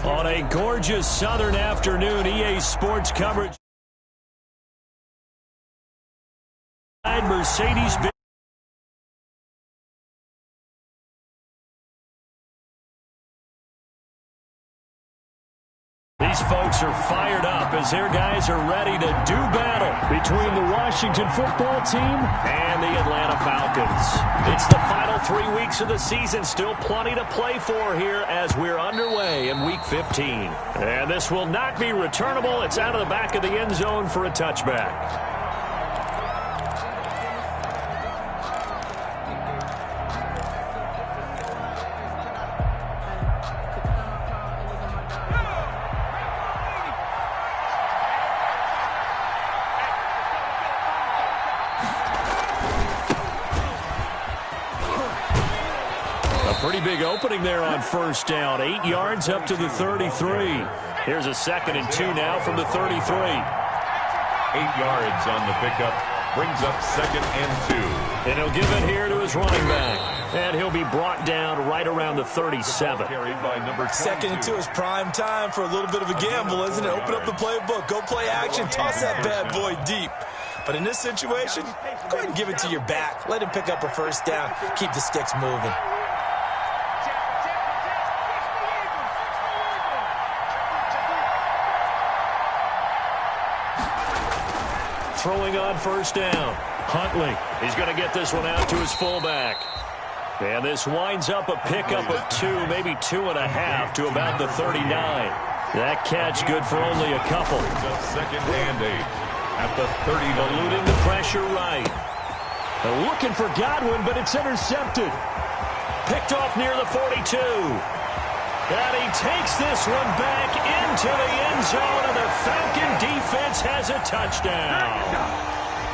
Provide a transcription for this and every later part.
On a gorgeous southern afternoon, EA Sports coverage. Mercedes-Benz. These folks are fired up as their guys are ready to do battle between the Washington football team and the Atlanta Falcons. It's the final 3 weeks of the season. Still plenty to play for here as we're underway in Week 15. And this will not be returnable. It's out of the back of the end zone for a touchback. Pretty big opening there on first down. 8 yards up to the 33. Here's a 2nd and 2 now from the 33. 8 yards on the pickup. Brings up 2nd and 2. And he'll give it here to his running back. And he'll be brought down right around the 37. Carried by number 2nd and 2 is prime time for a little bit of a gamble, isn't it? Open up the playbook. Go play action. Toss that bad boy deep. But in this situation, go ahead and give it to your back. Let him pick up a first down. Keep the sticks moving. Throwing on first down. Huntley. He's going to get this one out to his fullback. And this winds up a pickup of 2, maybe 2.5 to about the 39. That catch good for only a couple. 2nd and 8 at the 30. Eluding the pressure right. They're looking for Godwin, but it's intercepted. Picked off near the 42. And he takes this one back into the end zone, and the Falcon defense has a touchdown.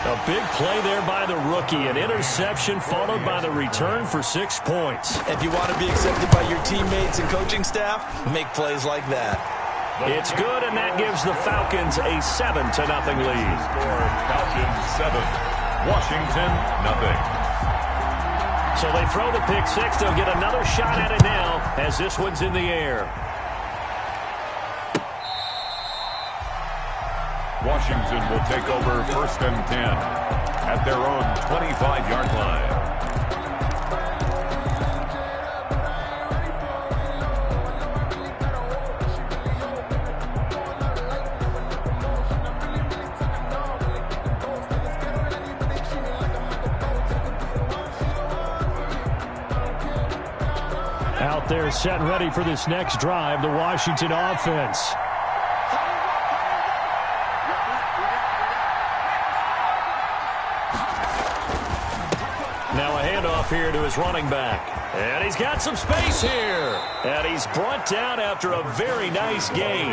A big play there by the rookie. An interception followed by the return for 6 points. If you want to be accepted by your teammates and coaching staff, make plays like that. It's good, and that gives the Falcons a 7-0 lead. Score Falcons 7, Washington 0. So they throw the pick six. They'll get another shot at it now as this one's in the air. Washington will take over 1st and 10 at their own 25-yard line. Out there set and ready for this next drive, the Washington offense. Now a handoff here to his running back. And he's got some space here. And he's brought down after a very nice gain.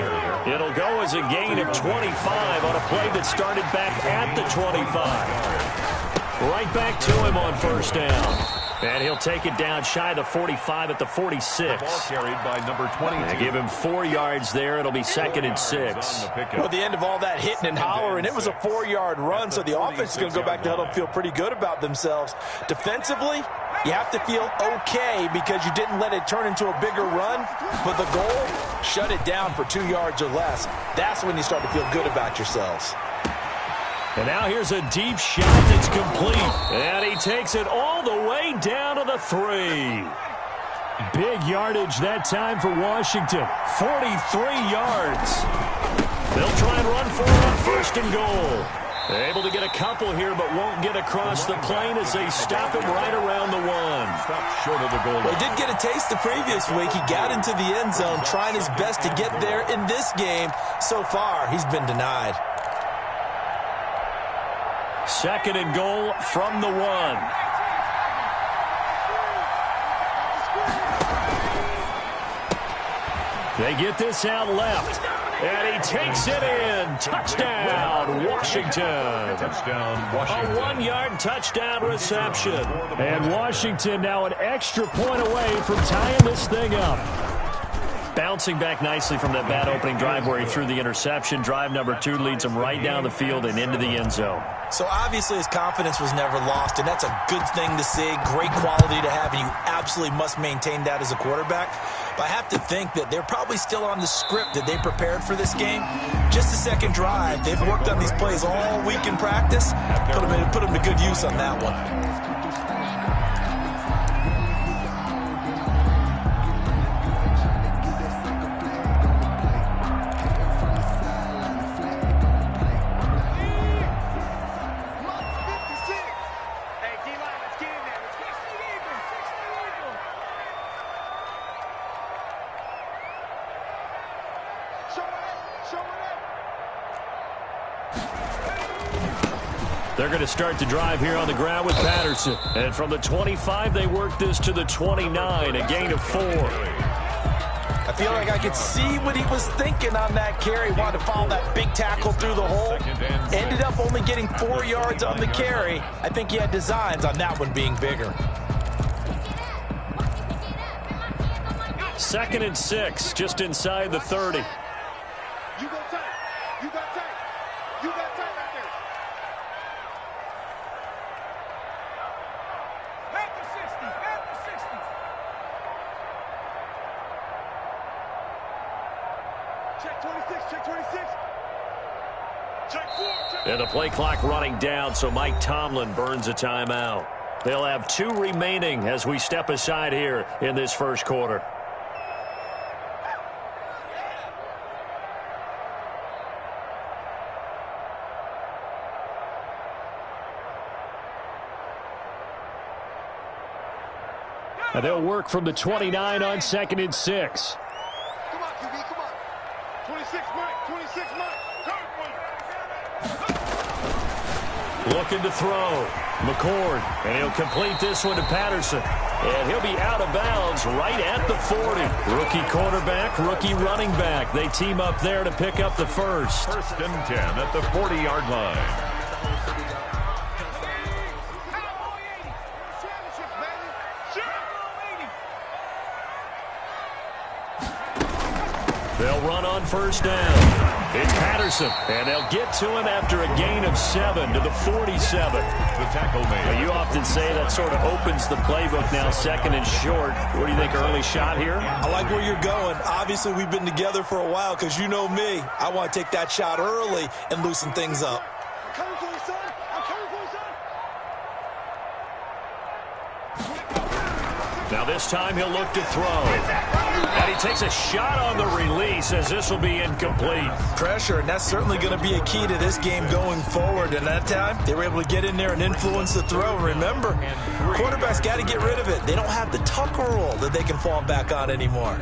It'll go as a gain of 25 on a play that started back at the 25. Right back to him on first down. And he'll take it down shy of the 45 at the 46. The ball carried by number 22. And give him 4 yards there. It'll be 2nd and 6. Well, at the end of all that hitting and hollering, it was a 4-yard run, so the offense is going to go back to huddle and feel pretty good about themselves. Defensively, you have to feel okay because you didn't let it turn into a bigger run, but the goal, shut it down for 2 yards or less. That's when you start to feel good about yourselves. And now here's a deep shot that's complete. And he takes it all the way down to the 3. Big yardage that time for Washington. 43 yards. They'll try and run for it on 1st and goal. They're able to get a couple here, but won't get across the plane as they stop him right around the 1. Stop short of the goal. Well, he did get a taste the previous week. He got into the end zone, trying his best to get there in this game. So far, he's been denied. 2nd and goal from the 1. They get this out left. And he takes it in. Touchdown, Washington. Touchdown, Washington. A 1-yard touchdown reception. And Washington now an extra point away from tying this thing up. Bouncing back nicely from that bad opening drive where he threw the interception. Drive number 2 leads him right down the field and into the end zone. So obviously his confidence was never lost, and that's a good thing to see. Great quality to have, and you absolutely must maintain that as a quarterback. But I have to think that they're probably still on the script that they prepared for this game. Just the second drive. They've worked on these plays all week in practice. Put them to good use on that one. They're going to start the drive here on the ground with Patterson. And from the 25, they work this to the 29, a gain of 4. I feel like I could see what he was thinking on that carry. Wanted to follow that big tackle through the hole. Ended up only getting 4 yards on the carry. I think he had designs on that one being bigger. 2nd and 6, just inside the 30. You go tight. You got tight. You got tight right there. Back to 60. Back to 60. Check 26. Check 26. Check 4. And the play clock running down, so Mike Tomlin burns a timeout. They'll have 2 remaining as we step aside here in this first quarter. And they'll work from the 29 on 2nd and 6. Come on, QB, come on. 26, Mike. 26, Mike. Looking to throw. McCord. And he'll complete this one to Patterson. And he'll be out of bounds right at the 40. Rookie quarterback, rookie running back. They team up there to pick up the first. 1st and 10 at the 40-yard line. They'll run on 1st down. It's Patterson, and they'll get to him after a gain of 7 to the 47. The tackle made. Now, you often say that sort of opens the playbook now, 2nd and short. What do you think, early shot here? I like where you're going. Obviously, we've been together for a while because you know me. I want to take that shot early and loosen things up. I'm coming for you, son. I'm coming for you, son. Now this time he'll look to throw. And he takes a shot on the release as this will be incomplete. Pressure, and that's certainly going to be a key to this game going forward. And that time, they were able to get in there and influence the throw. Remember, quarterbacks got to get rid of it. They don't have the Tucker rule that they can fall back on anymore.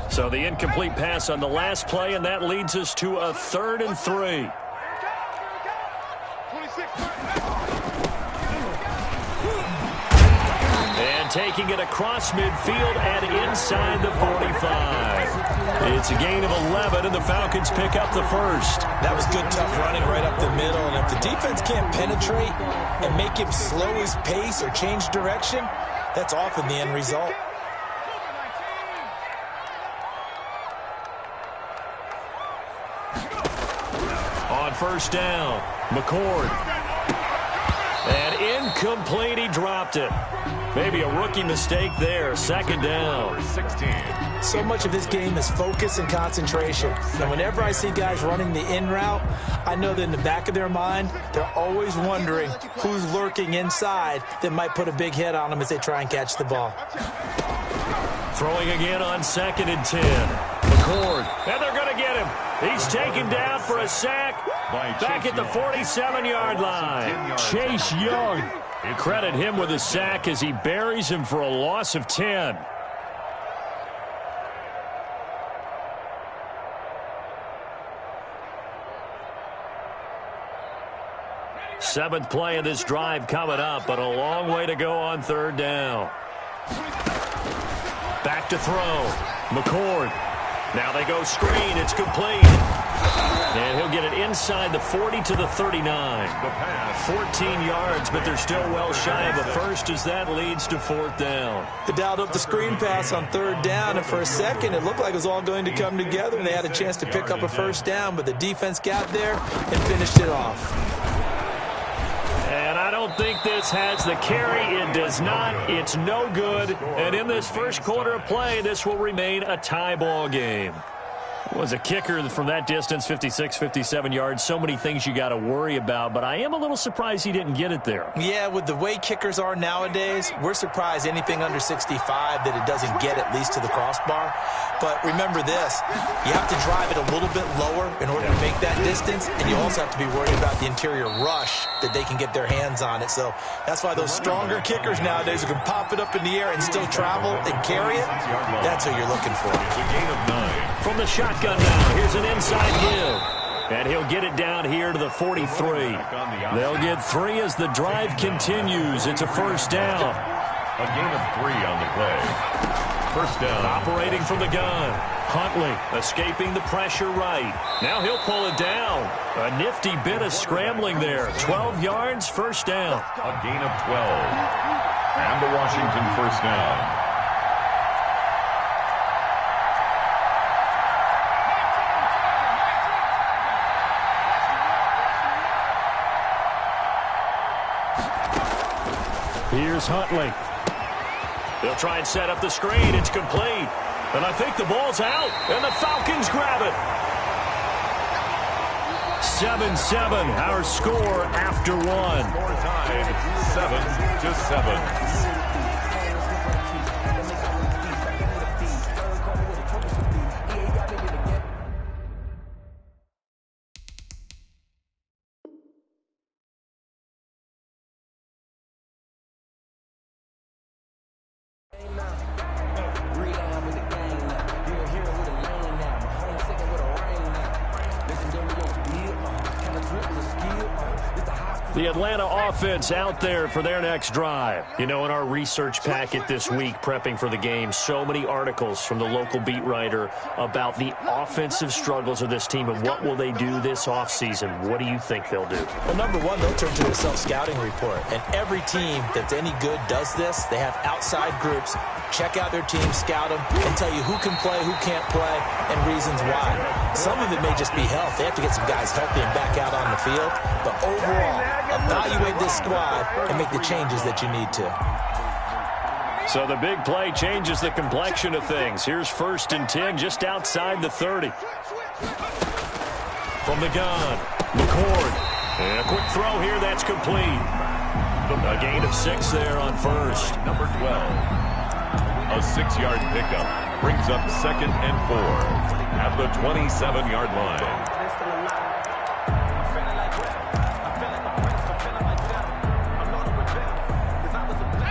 So the incomplete pass on the last play, and that leads us to a 3rd and 3. 26. And taking it across midfield and inside the 45. It's a gain of 11, and the Falcons pick up the first. That was good, tough running right up the middle. And if the defense can't penetrate and make him slow his pace or change direction, that's often the end result. On 1st down, McCord. And incomplete, he dropped it. Maybe a rookie mistake there, 2nd down. 16. So much of this game is focus and concentration. And whenever I see guys running the in route, I know that in the back of their mind, they're always wondering who's lurking inside that might put a big hit on them as they try and catch the ball. Throwing again on 2nd and 10. McCord. And they're going to get him. He's taken down for a sack. Back at the 47-yard line. Chase Young. Credit him with a sack as he buries him for a loss of 10. Seventh play of this drive coming up, but a long way to go on 3rd down. Back to throw. McCord. Now they go screen. It's complete. And he'll get it inside the 40 to the 39. 14 yards, but they're still well shy of a first as that leads to 4th down. They dialed up the screen pass on 3rd down, and for a second it looked like it was all going to come together, and they had a chance to pick up a first down, but the defense got there and finished it off. And I don't think this has the carry. It does not. It's no good. And in this first quarter of play, this will remain a tie ball game. Was a kicker from that distance, 56, 57 yards. So many things you got to worry about, but I am a little surprised he didn't get it there. Yeah, with the way kickers are nowadays, we're surprised anything under 65 that it doesn't get at least to the crossbar. But remember this, you have to drive it a little bit lower in order to make that distance, and you also have to be worried about the interior rush that they can get their hands on it. So that's why those stronger kickers nowadays who can pop it up in the air and still travel and carry it, that's what you're looking for. It's a gain of 9. From the shotgun now, here's an inside give. And he'll get it down here to the 43. They'll get 3 as the drive continues. It's a first down. A gain of 3 on the play. First down. Operating from the gun. Huntley escaping the pressure right. Now he'll pull it down. A nifty bit of scrambling there. 12 yards, first down. A gain of 12. And the Washington first down. Here's Huntley. They'll try and set up the screen. It's complete. And I think the ball's out. And the Falcons grab it. 7-7, our score after 1. More tied, 7-7. The Atlanta offense out there for their next drive. You know, in our research packet this week, prepping for the game, so many articles from the local beat writer about the offensive struggles of this team and what will they do this offseason. What do you think they'll do? Well, number one, they'll turn to a self-scouting report. And every team that's any good does this. They have outside groups. Check out their team, scout them, and tell you who can play, who can't play, and reasons why. Some of it may just be health. They have to get some guys healthy and back out on the field. But overall, evaluate this squad and make the changes that you need to. So the big play changes the complexion of things. Here's 1st and 10 just outside the 30. From the gun, McCord. And a quick throw here, that's complete. A gain of 6 there on 1st. Number 12. A 6-yard pickup brings up 2nd and 4 at the 27-yard line.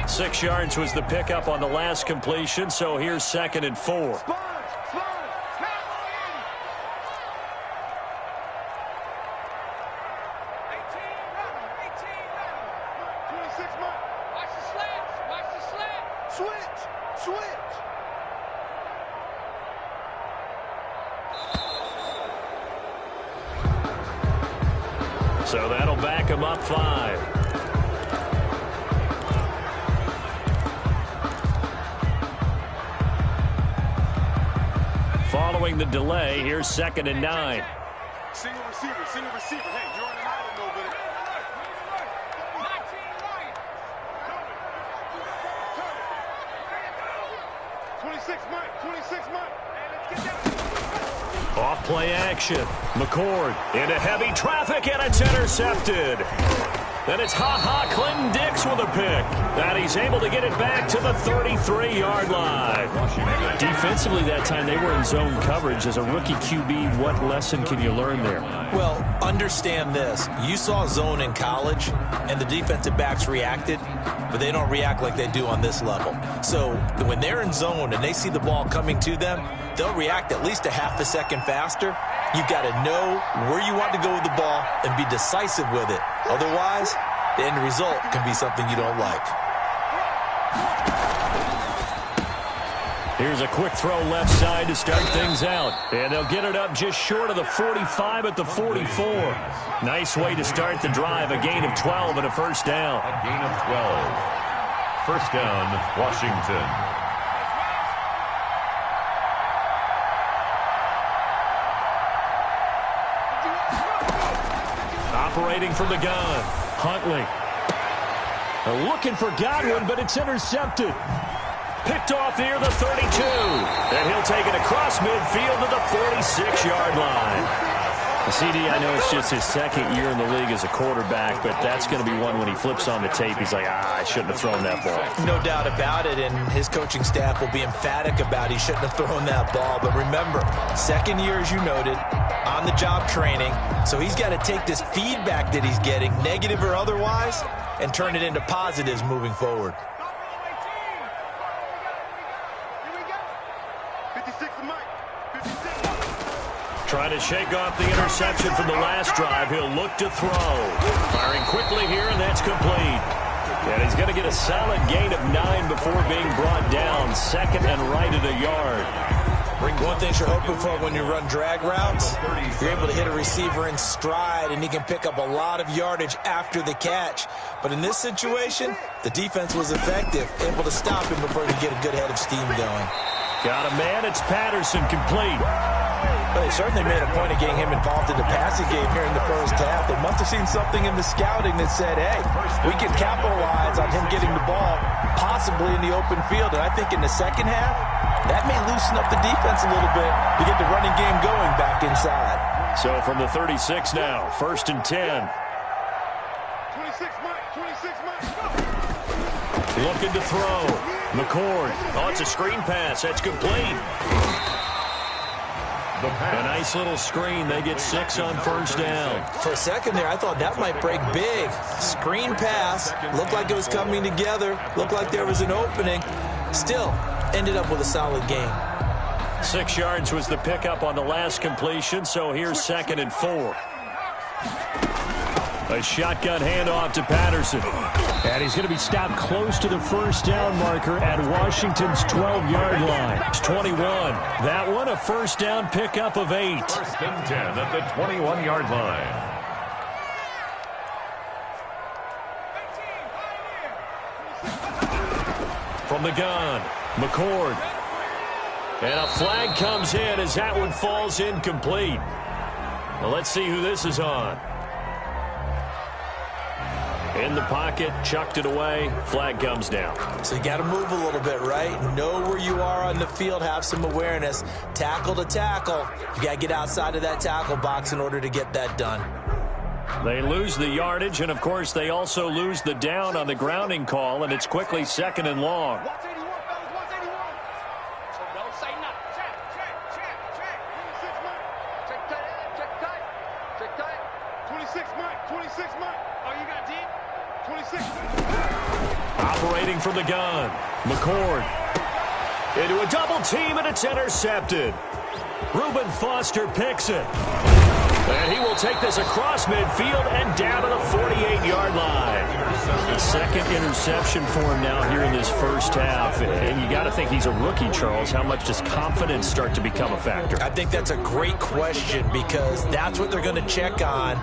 6 yards was the pickup on the last completion, so here's 2nd and 4. So that'll back him up 5. Following the delay, here's 2nd and 9. Single receiver, Hey, you're on an island over there. 26 Mike. Hey, let's get down. Off play action. McCord into heavy traffic, and it's intercepted. Then it's Clinton Dix with a pick. And he's able to get it back to the 33-yard line. Defensively that time, they were in zone coverage. As a rookie QB, what lesson can you learn there? Well, understand this. You saw zone in college, and the defensive backs reacted, but they don't react like they do on this level. So when they're in zone and they see the ball coming to them, they'll react at least a half a second faster. You've got to know where you want to go with the ball and be decisive with it. Otherwise, the end result can be something you don't like. Here's a quick throw left side to start things out. And they'll get it up just short of the 45 at the 44. Nice way to start the drive. A gain of 12 and a first down. A gain of 12. First down, Washington. Operating from the gun, Huntley. Looking for Godwin, but it's intercepted. Picked off near the 32. And he'll take it across midfield to the 46-yard line. CD, I know it's just his second year in the league as a quarterback, but that's going to be one when he flips on the tape. He's like, I shouldn't have thrown that ball. No doubt about it, and his coaching staff will be emphatic about he shouldn't have thrown that ball. But remember, second year, as you noted, on-the-job training, so he's got to take this feedback that he's getting, negative or otherwise, and turn it into positives moving forward. Trying to shake off the interception from the last drive. He'll look to throw. Firing quickly here, and that's complete. And he's going to get a solid gain of 9 before being brought down. Second and right at a yard. One thing you're hoping for when you run drag routes, you're able to hit a receiver in stride, and he can pick up a lot of yardage after the catch. But in this situation, the defense was effective, able to stop him before he could get a good head of steam going. Got a man. It's Patterson, complete. But they certainly made a point of getting him involved in the passing game here in the first half. They must have seen something in the scouting that said, hey, we can capitalize on him getting the ball possibly in the open field. And I think in the second half, that may loosen up the defense a little bit to get the running game going back inside. So from the 36 now, first and 10. 26 Mike, 26 Mike. Looking to throw. McCord. Oh, it's a screen pass. That's complete. A nice little screen. They get 6 on first down. For a second there, I thought that might break big. Screen pass. Looked like it was coming together. Looked like there was an opening. Still, ended up with a solid gain. 6 yards was the pickup on the last completion, so here's second and 4. A shotgun handoff to Patterson. And he's going to be stopped close to the first down marker at Washington's 12-yard line. It's 21. That one, a first down pickup of 8. First and 10 at the 21-yard line. From the gun, McCord. And a flag comes in as that one falls incomplete. Well, let's see who this is on. In the pocket, chucked it away, flag comes down. So you got to move a little bit, right? Know where you are on the field, have some awareness. Tackle to tackle. You got to get outside of that tackle box in order to get that done. They lose the yardage, and of course they also lose the down on the grounding call, and it's quickly second and long. 181, fellas, 181. Don't say nothing. Check. 26 Mike. Check tight. 26 Mike. 26 Mike. Oh, you got deep? 26. Operating from the gun, McCord. Into a double team, and it's intercepted. Reuben Foster picks it. And he will take this across midfield and down to the 48-yard line. The second interception for him now here in this first half. And you got to think he's a rookie, Charles. How much does confidence start to become a factor? I think that's a great question because that's what they're going to check on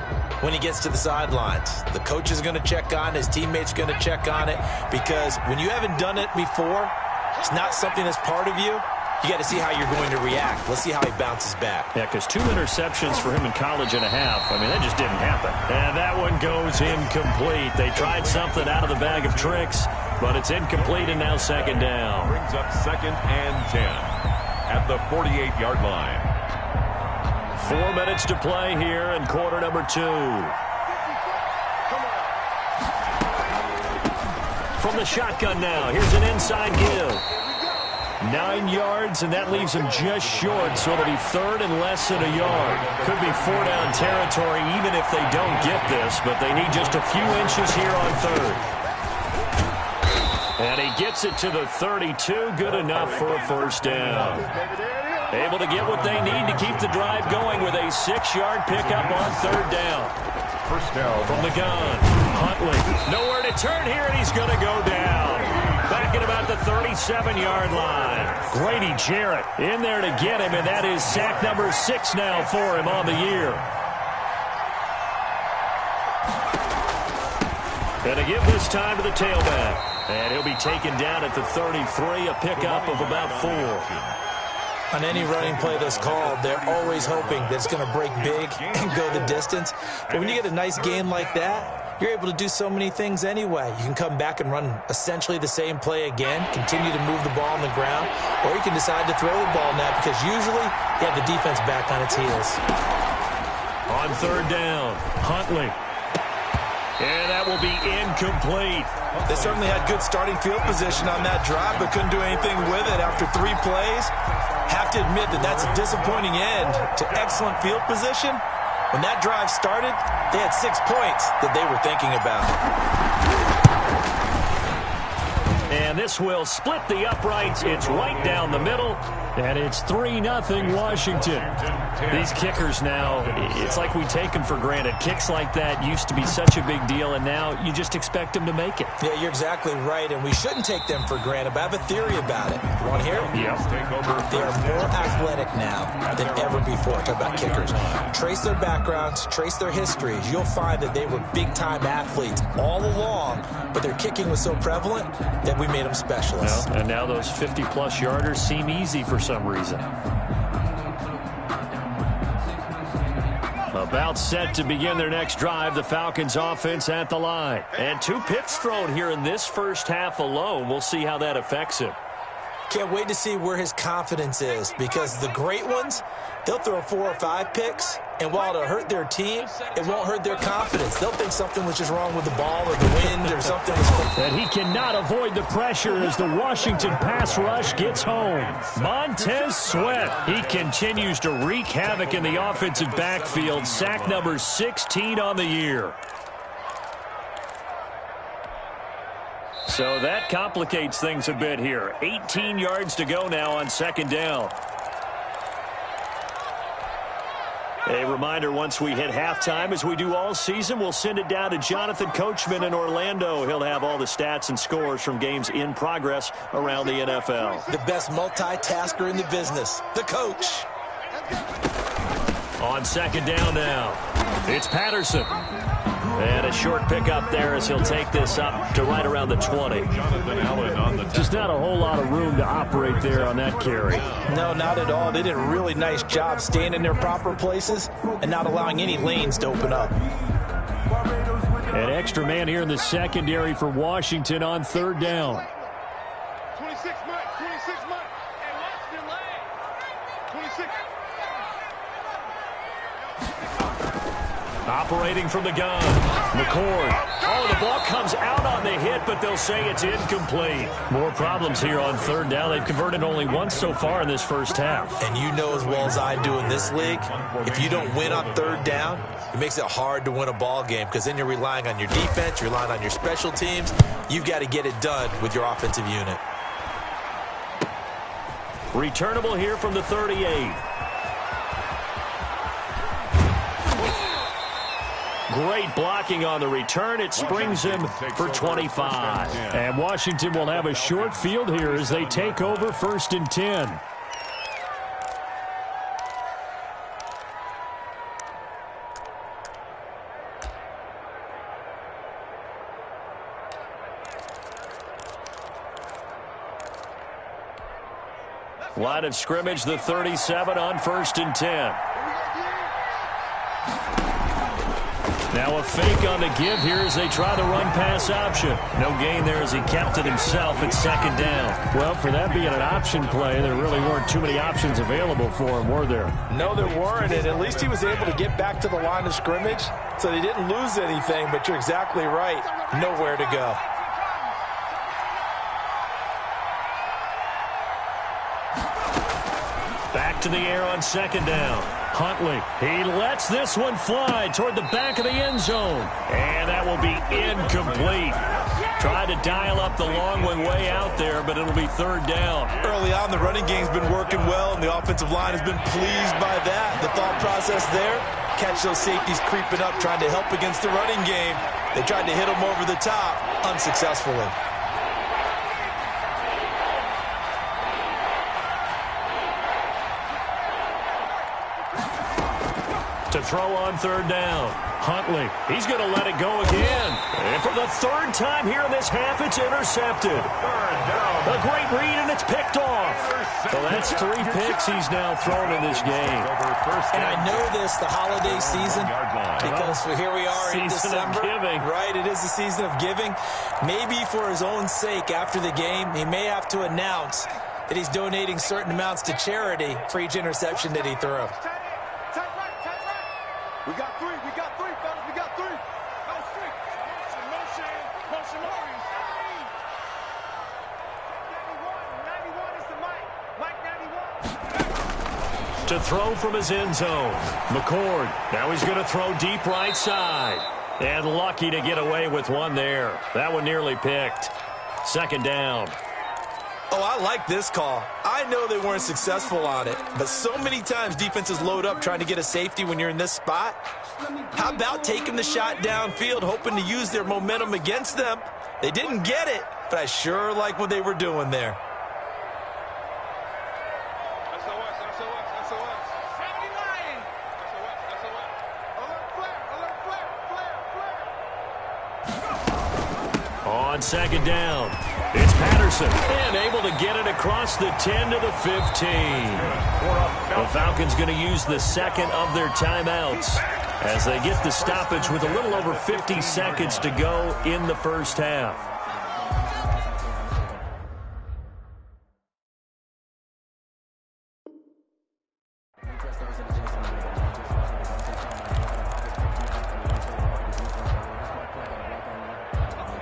when he gets to the sidelines. The coach is going to check on, his teammates are going to check on it, because when you haven't done it before, it's not something that's part of you. You got to see how you're going to react. Let's see how he bounces back. Yeah, because 2 interceptions for him in college and a half. I mean, that just didn't happen. And that one goes incomplete. They tried something out of the bag of tricks, but it's incomplete and now second down. Brings up second and 10 at the 48-yard line. 4 minutes to play here in quarter number 2. From the shotgun now, here's an inside give. 9 yards, and that leaves him just short, so it'll be third and less than a yard. Could be 4-down territory even if they don't get this, but they need just a few inches here on third. And he gets it to the 32, good enough for a first down. Able to get what they need to keep the drive going with a 6-yard pickup on third down. First down. From the gun, Huntley. Nowhere to turn here, and he's going to go down. Back at about the 37-yard line. Grady Jarrett in there to get him, and that is sack number 6 now for him on the year. And to give this time to the tailback. And he'll be taken down at the 33, a pickup of about 4. On any running play that's called, they're always hoping that it's going to break big and go the distance. But when you get a nice gain like that, you're able to do so many things anyway. You can come back and run essentially the same play again, continue to move the ball on the ground, or you can decide to throw the ball now because usually you have the defense back on its heels. On third down, Huntley. And that will be incomplete. They certainly had good starting field position on that drive, but couldn't do anything with it after 3 plays. Have to admit that that's a disappointing end to excellent field position. When that drive started, they had 6 points that they were thinking about. And this will split the uprights. It's right down the middle. And it's 3-0 Washington. These kickers now, it's like we take them for granted. Kicks like that used to be such a big deal, and now you just expect them to make it. Yeah, you're exactly right, and we shouldn't take them for granted, but I have a theory about it. You want to hear it? Yeah. They are more athletic now than ever before. Talk about kickers. Trace their backgrounds, trace their histories. You'll find that they were big-time athletes all along, but their kicking was so prevalent that we made them specialists. Well, and now those 50-plus yarders seem easy for some reason. About set to begin their next drive, the Falcons offense at the line. And 2 picks thrown here in this first half alone. We'll see how that affects him. Can't wait to see where his confidence is, because the great ones, they'll throw 4 or 5 picks, and while it'll hurt their team, it won't hurt their confidence. They'll think something was just wrong with the ball or the wind or something. And he cannot avoid the pressure as the Washington pass rush gets home. Montez Sweat, he continues to wreak havoc in the offensive backfield. Sack number 16 on the year. So that complicates things a bit here. 18 yards to go now on second down. A reminder, once we hit halftime, as we do all season, we'll send it down to Jonathan Coachman in Orlando. He'll have all the stats and scores from games in progress around the NFL. The best multitasker in the business, the coach. On second down now, it's Patterson. And a short pickup there as he'll take this up to right around the 20. Just not a whole lot of room to operate there on that carry. No, not at all. They did a really nice job staying in their proper places and not allowing any lanes to open up. An extra man here in the secondary for Washington on third down. 26 months, 26 months. And watch your leg. 26. Operating from the gun, McCord. Oh, the ball comes out on the hit, but they'll say it's incomplete. More problems here on third down. They've converted only once so far in this first half. And you know as well as I do in this league, if you don't win on third down, it makes it hard to win a ball game because then you're relying on your defense, you're relying on your special teams. You've got to get it done with your offensive unit. Returnable here from the 38. Great blocking on the return. It springs him for 25. And Washington will have a short field here as they take over 1st and 10. Line of scrimmage, the 37 on 1st and 10. Now a fake on the give here as they try the run-pass option. No gain there as he kept it himself at second down. Well, for that being an option play, there really weren't too many options available for him, were there? No, there weren't, and at least he was able to get back to the line of scrimmage, so they didn't lose anything, but you're exactly right. Nowhere to go. Back to the air on second down. Huntley, he lets this one fly toward the back of the end zone. And that will be incomplete. Tried to dial up the long one way out there, but it'll be third down. Early on, the running game's been working well, and the offensive line has been pleased by that. The thought process there, catch those safeties creeping up, trying to help against the running game. They tried to hit them over the top, unsuccessfully. To throw on third down. Huntley, he's going to let it go again. And for the third time here in this half, it's intercepted. A great read, and it's picked off. So that's 3 picks he's now thrown in this game. And I know this, the holiday season, because here we are in December. Right, it is the season of giving. Maybe for his own sake after the game, he may have to announce that he's donating certain amounts to charity for each interception that he threw. We got 3, fellas, we got 3. Motion. 91 is the Mike 91. To throw from his end zone. McCord, now he's going to throw deep right side. And lucky to get away with one there. That one nearly picked. Second down. Oh, I like this call. I know they weren't successful on it, but so many times defenses load up trying to get a safety when you're in this spot. How about taking the shot downfield, hoping to use their momentum against them? They didn't get it, but I sure like what they were doing there. On second down, it's Patterson, and able to get it across the 10 to the 15. The Falcons going to use the second of their timeouts as they get the stoppage with a little over 50 seconds to go in the first half.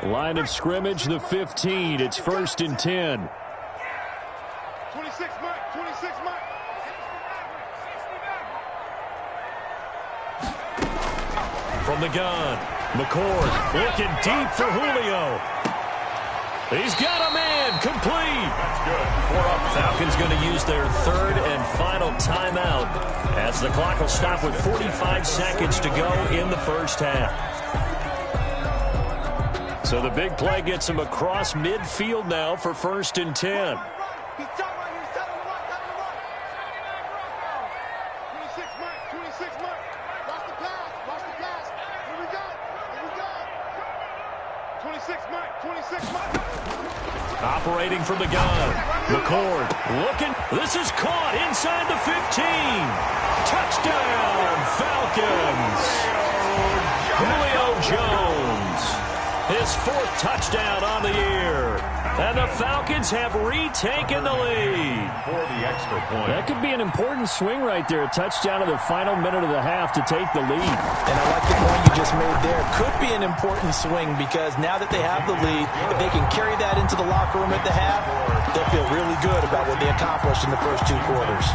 Line of scrimmage, the 15. It's 1st and 10. 26 Mike. From the gun, McCord looking deep for Julio. He's got a man, complete. That's good. 4 up. Falcons going to use their third and final timeout as the clock will stop with 45 seconds to go in the first half. So the big play gets him across midfield now for 1st and 10. He's telling him to run. 26 Mike. Watch the pass. Here we go. 26 Mike. Operating from the gun. McCord looking. This is caught inside the 15. Touchdown, Falcons. Julio Jones. His 4th touchdown on the year. And the Falcons have retaken the lead. For the extra point. That could be an important swing right there. A touchdown in the final minute of the half to take the lead. And I like the point you just made there. Could be an important swing because now that they have the lead, if they can carry that into the locker room at the half, they'll feel really good about what they accomplished in the first 2 quarters.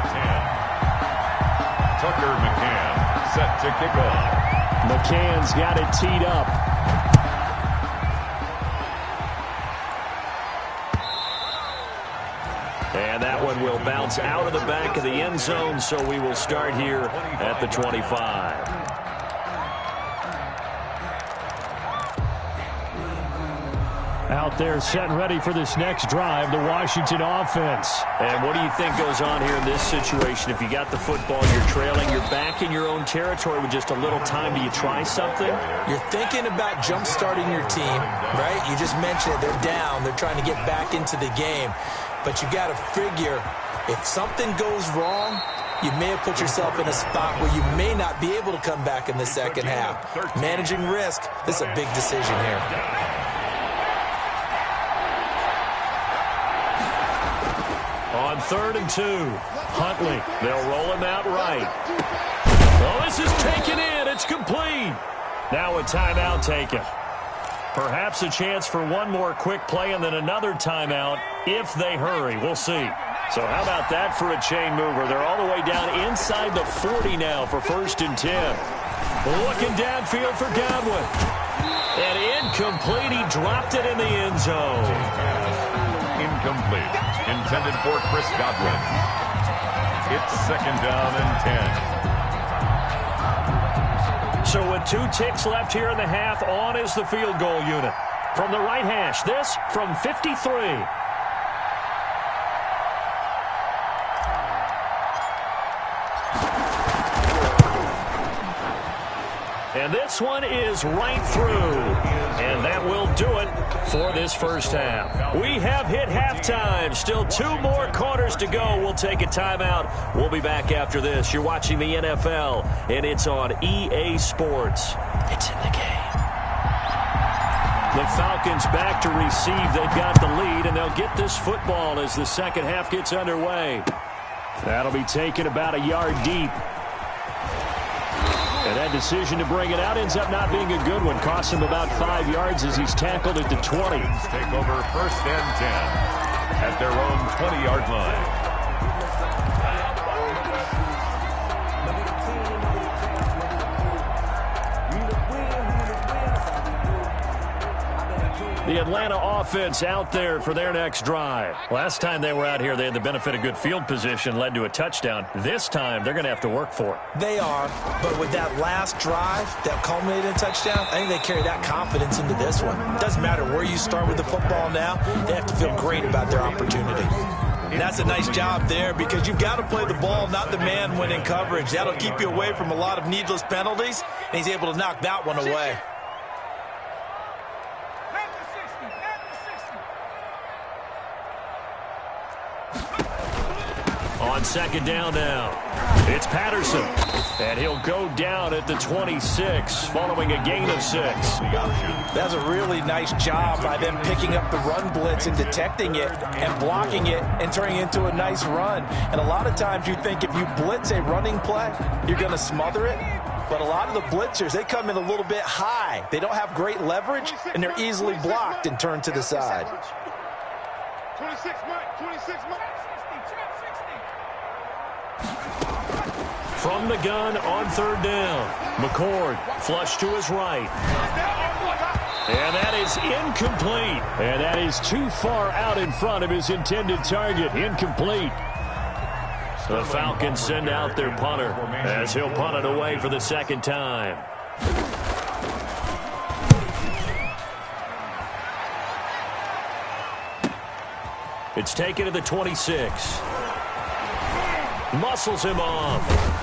Tucker McCann set to kick off. McCann's got it teed up. And that one will bounce out of the back of the end zone, so we will start here at the 25. Out there set and ready for this next drive, the Washington offense. And what do you think goes on here in this situation? If you got the football, you're trailing, you're back in your own territory with just a little time. Do you try something? You're thinking about jump-starting your team, right? You just mentioned it. They're down. They're trying to get back into the game. But you got to figure, if something goes wrong, you may have put yourself in a spot where you may not be able to come back in the second half. Managing risk, this is a big decision here. On 3rd and 2, Huntley. They'll roll him out right. Oh, this is taken in. It's complete. Now a timeout taken. Perhaps a chance for one more quick play and then another timeout if they hurry. We'll see. So how about that for a chain mover? They're all the way down inside the 40 now for 1st and 10. Looking downfield for Godwin. And incomplete. He dropped it in the end zone. Incomplete. Intended for Chris Godwin. It's 2nd down and 10. So with 2 ticks left here in the half, on is the field goal unit. From the right hash, this from 53. And this one is right through. And that will do it for this first half. We have hit halftime. Still 2 more quarters to go. We'll take a timeout. We'll be back after this. You're watching the NFL, and it's on EA Sports. It's in the game. The Falcons back to receive. They've got the lead, and they'll get this football as the second half gets underway. That'll be taken about a yard deep. And that decision to bring it out ends up not being a good one. Costs him about 5 yards as he's tackled at the 20. Take over 1st and 10 at their own 20-yard line. The Atlanta offense out there for their next drive. Last time they were out here, they had the benefit of good field position, led to a touchdown. This time, they're going to have to work for it. They are, but with that last drive that culminated in a touchdown, I think they carry that confidence into this one. It doesn't matter where you start with the football now. They have to feel great about their opportunity. And that's a nice job there because you've got to play the ball, not the man when in coverage. That'll keep you away from a lot of needless penalties, and he's able to knock that one away. On second down now, it's Patterson, and he'll go down at the 26, following a gain of 6. That's a really nice job by them picking up the run blitz and detecting it and blocking it and turning it into a nice run. And a lot of times you think if you blitz a running play, you're going to smother it. But a lot of the blitzers, they come in a little bit high. They don't have great leverage, and they're easily blocked and turned to the side. 26 Mike, 26 Mike. From the gun on third down, McCord flush to his right. And that is incomplete. And that is too far out in front of his intended target. Incomplete. The Falcons send out their punter as he'll punt it away for the second time. It's taken to the 26. Muscles him off.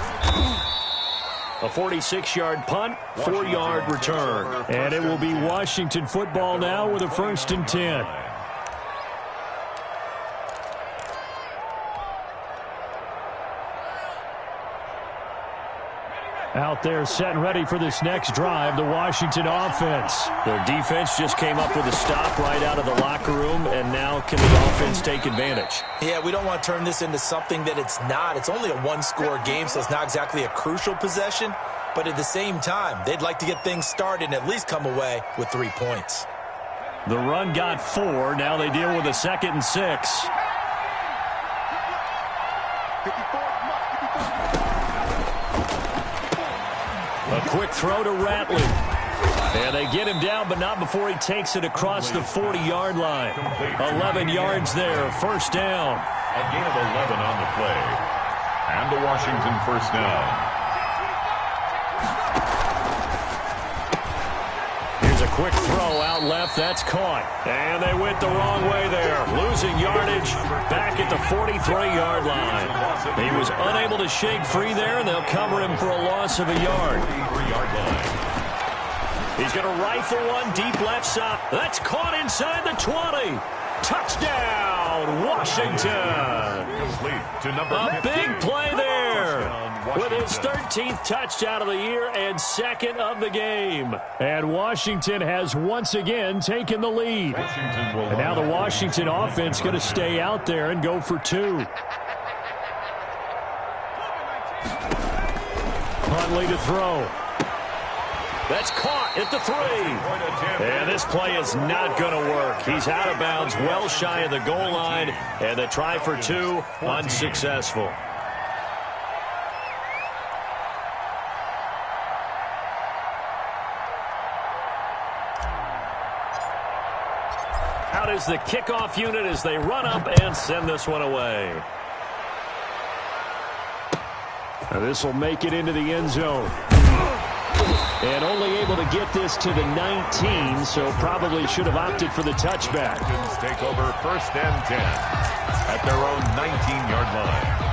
A 46-yard punt, 4-yard return. And it will be Washington football now with a 1st and 10. Out there set and ready for this next drive, the Washington offense. Their defense just came up with a stop right out of the locker room, and now can the offense take advantage? Yeah, we don't want to turn this into something that it's not. It's only a 1-score game, so it's not exactly a crucial possession. But at the same time, they'd like to get things started and at least come away with 3 points. The run got 4. Now they deal with a 2nd and 6. A quick throw to Ratley. And they get him down, but not before he takes it across the 40-yard line. 11 yards there, 1st down. A gain of 11 on the play. And the Washington 1st down. Here's a quick throw out left. That's caught. And they went the wrong way there. Losing yardage back at the 43-yard line. He was unable to shake free there, and they'll cover him for a loss of a yard. He's going to rifle one deep left side. That's caught inside the 20. Touchdown, Washington. A big play there with his 13th touchdown of the year and 2nd of the game. And Washington has once again taken the lead. And now the Washington offense going to stay out there and go for 2. Huntley to throw. That's caught at the 3. And this play is not going to work. He's out of bounds, well shy of the goal line, and the try for 2 unsuccessful. Out is the kickoff unit as they run up and send this one away. Now this will make it into the end zone. And only able to get this to the 19, so probably should have opted for the touchback. Take over 1st and 10 at their own 19-yard line.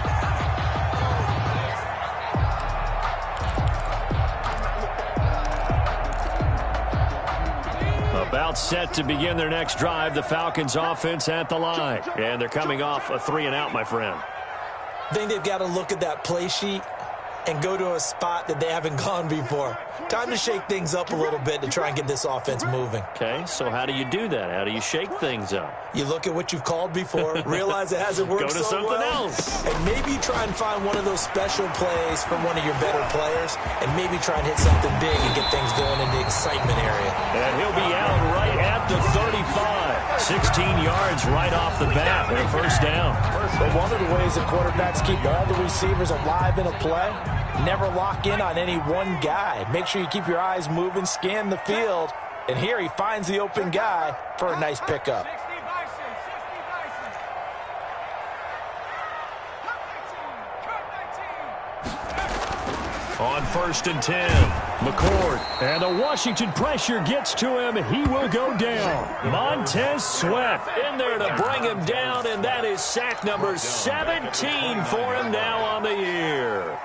About set to begin their next drive, the Falcons offense at the line. And they're coming off a 3-and-out, my friend. I think they've got to look at that play sheet and go to a spot that they haven't gone before. Time to shake things up a little bit to try and get this offense moving. Okay, so how do you do that? How do you shake things up? You look at what you've called before, realize it hasn't worked so well. Go to something else. And maybe you try and find one of those special plays from one of your better players, and maybe try and hit something big and get things going in the excitement area. And he'll be out right at the 35. 16 yards right off the bat and a first down. But one of the ways that quarterbacks keep all the receivers alive in a play, never lock in on any one guy. Make sure you keep your eyes moving, scan the field. And here he finds the open guy for a nice pickup. On 1st and 10, McCord. And the Washington pressure gets to him. He will go down. Montez Sweat in there to bring him down, and that is sack number 17 for him now on the year.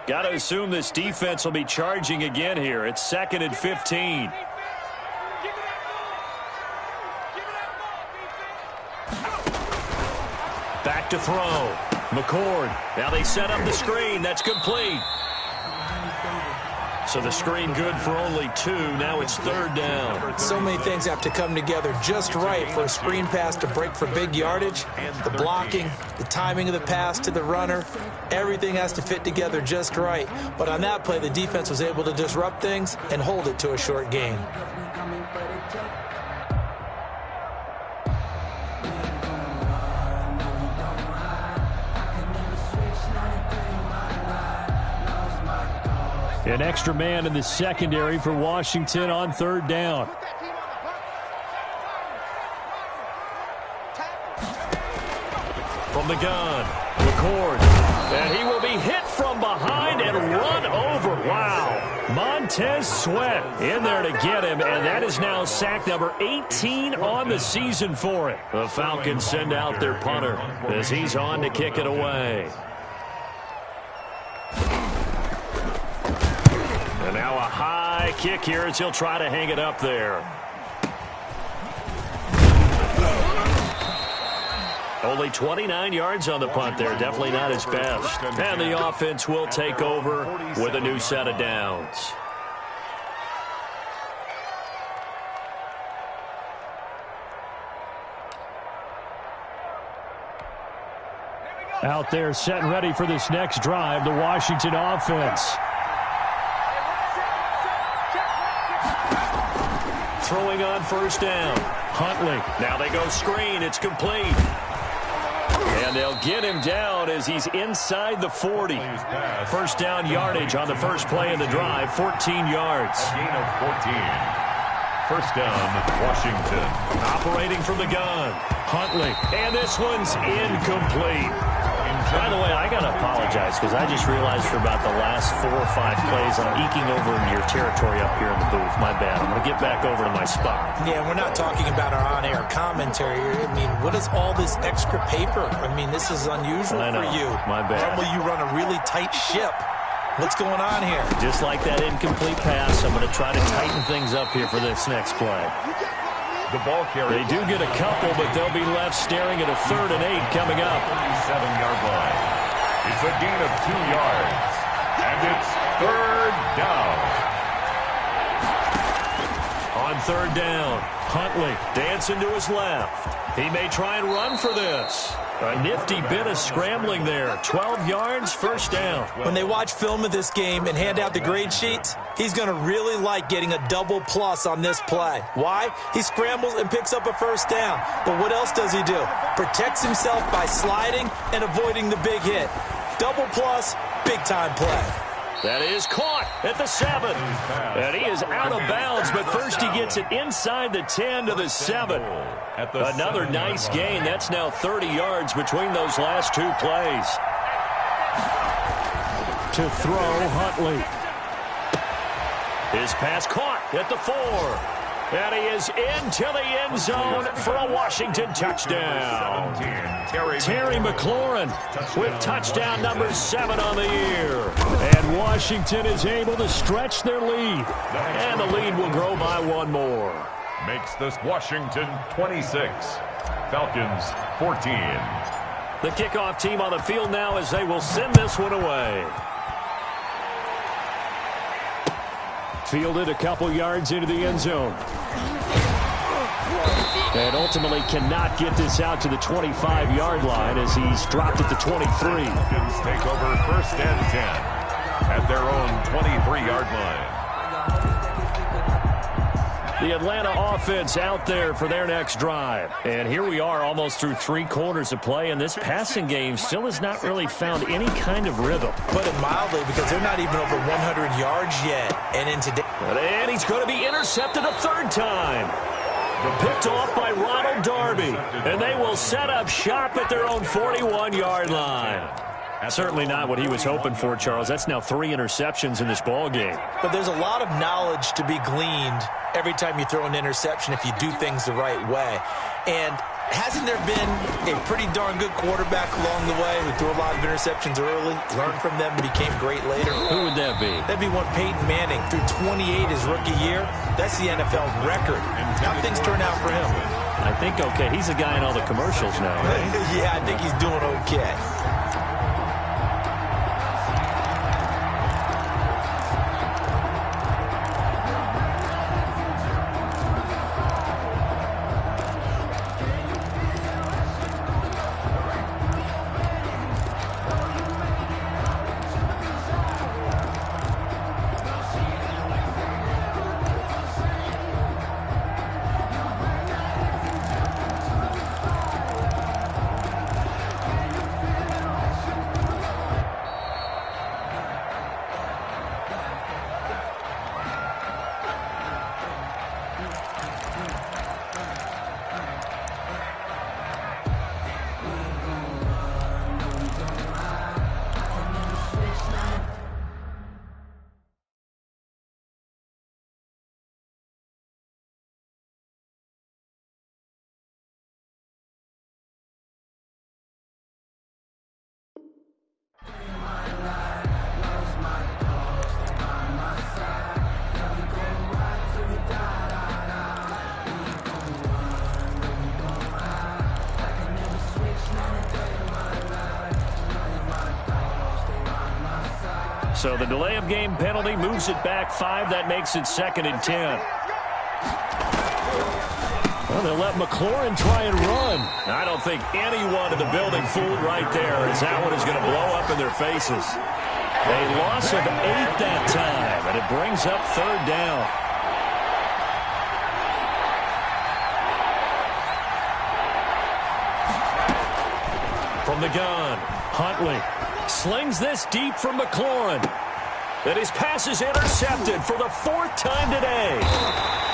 Got to assume this defense will be charging again here. It's 2nd and 15. Back to throw. McCord. Now they set up the screen. That's complete. So the screen good for only 2. Now it's 3rd down. So many things have to come together just right for a screen pass to break for big yardage. The blocking, the timing of the pass to the runner, everything has to fit together just right. But on that play, the defense was able to disrupt things and hold it to a short gain. An extra man in the secondary for Washington on 3rd down. From the gun, McCord. And he will be hit from behind and run over. Wow. Montez Sweat in there to get him, and that is now sack number 18 on the season for it. The Falcons send out their punter as he's on to kick it away. And now a high kick here as he'll try to hang it up there. Only 29 yards on the punt there. Definitely not his best. And the offense will take over with a new set of downs. Out there set and ready for this next drive, the Washington offense. Throwing on 1st down. Huntley. Now they go screen. It's complete. And they'll get him down as he's inside the 40. 1st down yardage on the first play of the drive. 14 yards. A gain of 14. 1st down, Washington. Operating from the gun. Huntley. And this one's incomplete. By the way, I got to apologize because I just realized for about the last 4 or 5 plays I'm eking over into your territory up here in the booth. My bad. I'm going to get back over to my spot. Yeah, we're not talking about our on-air commentary. I mean, what is all this extra paper? I mean, this is unusual for you. My bad. Normally you run a really tight ship. What's going on here? Just like that incomplete pass, I'm going to try to tighten things up here for this next play. The ball carrier. They do get a couple, but they'll be left staring at a 3rd and 8 coming up. 37-yard line. It's a gain of 2 yards. And it's 3rd down. On 3rd down, Huntley dancing to his left. He may try and run for this. A nifty bit of scrambling there. 12 yards, 1st down. When they watch film of this game and hand out the grade sheets, he's going to really like getting a double plus on this play. Why? He scrambles and picks up a 1st down. But what else does he do? Protects himself by sliding and avoiding the big hit. Double plus, big-time play. That is caught at the 7. And he is out of bounds, but first he gets it inside the 10 to the 7. Another nice gain. That's now 30 yards between those last 2 plays. To throw, Huntley. His pass caught at the 4. And he is into the end zone for a Washington touchdown. Terry McLaurin with touchdown number 7 on the year. And Washington is able to stretch their lead. And the lead will grow by 1 more. Makes this Washington 26. Falcons 14. The kickoff team on the field now as they will send this one away. Fielded a couple yards into the end zone. And ultimately cannot get this out to the 25-yard line as he's dropped at the 23. Falcons take over 1st and 10 at their own 23-yard line. The Atlanta offense out there for their next drive. And here we are almost through 3 quarters of play, and this passing game still has not really found any kind of rhythm. Put it mildly, because they're not even over 100 yards yet. And he's going to be intercepted a 3rd time. Picked off by Ronald Darby. And they will set up shop at their own 41-yard line. Certainly not what he was hoping for, Charles. That's now 3 interceptions in this ball game. But there's a lot of knowledge to be gleaned every time you throw an interception if you do things the right way. And hasn't there been a pretty darn good quarterback along the way who threw a lot of interceptions early, learned from them, and became great later? Who would that be? That'd be one Peyton Manning. Threw 28 his rookie year. That's the NFL record. How things turn out for him? I think okay. He's a guy in all the commercials now, right? Yeah, I think he's doing okay. So the delay of game penalty moves it back 5. That makes it 2nd and 10. Well, they'll let McLaurin try and run. I don't think anyone in the building fooled right there, as that one is going to blow up in their faces. A loss of 8 that time, and it brings up 3rd down. From the gun, Huntley slings this deep from McLaurin. And his pass is intercepted for the 4th time today.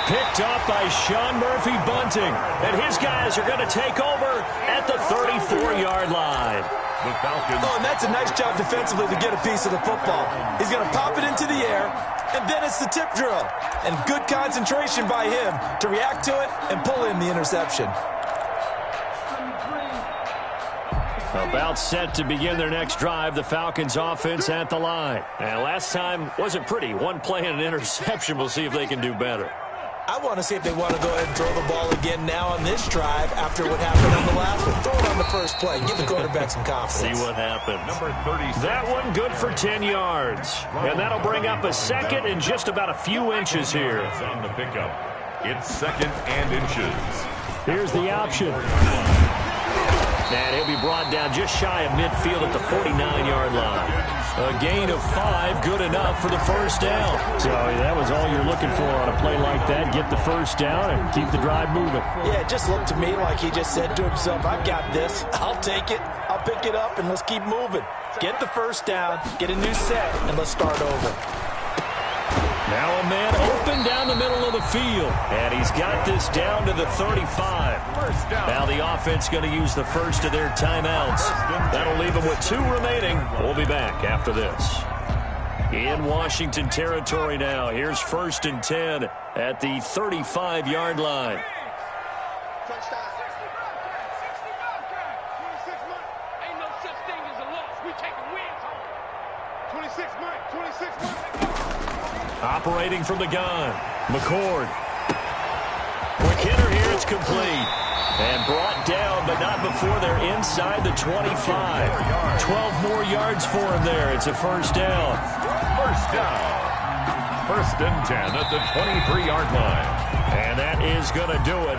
Picked up by Sean Murphy-Bunting. And his guys are going to take over at the 34-yard line. The Falcons. Oh, and that's a nice job defensively to get a piece of the football. He's going to pop it into the air, and then it's the tip drill. And good concentration by him to react to it and pull in the interception. About set to begin their next drive, the Falcons offense at the line. And last time wasn't pretty. 1 play and an interception. We'll see if they can do better. I want to see if they want to go ahead and throw the ball again now on this drive after what happened on the last one. Throw it on the first play. Give the quarterback some confidence. See what happens. Number 36. That one good for 10 yards. And that'll bring up a 2nd and just about a few inches here. On the pickup. It's 2nd and inches. Here's the option. And he'll be brought down just shy of midfield at the 49-yard line. A gain of 5, good enough for the 1st down. So that was all you're looking for on a play like that. Get the 1st down and keep the drive moving. Yeah, it just looked to me like he just said to himself, I've got this. I'll take it. I'll pick it up, and let's keep moving. Get the 1st down, get a new set, and let's start over. Now a man open down the middle of the field. And he's got this down to the 35. Now the offense going to use the first of their timeouts. That'll leave them with 2 remaining. We'll be back after this. In Washington territory now. Here's 1st and 10 at the 35-yard line. Ain't no such thing as a loss. We taking wins home. 26 months. 26 months. Operating from the gun. McCord. Quick hitter here. It's complete. And brought down, but not before they're inside the 25. 12 more yards for him there. It's a 1st down. 1st down. 1st and 10 at the 23-yard line. And that is going to do it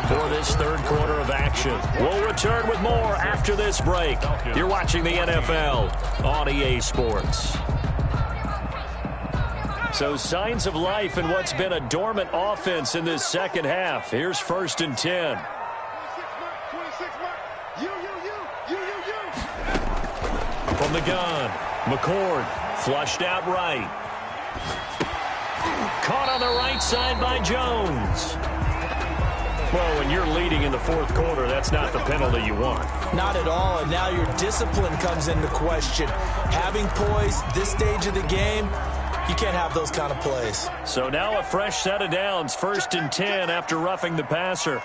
for this 3rd quarter of action. We'll return with more after this break. You're watching the NFL on EA Sports. So signs of life in what's been a dormant offense in this 2nd half. Here's 1st and 10. 26 months. You. From the gun, McCord flushed out right. Caught on the right side by Jones. Well, when you're leading in the 4th quarter, that's not the penalty you want. Not at all, and now your discipline comes into question. Having poise this stage of the game, you can't have those kind of plays. So now a fresh set of downs, 1st and 10 after roughing the passer.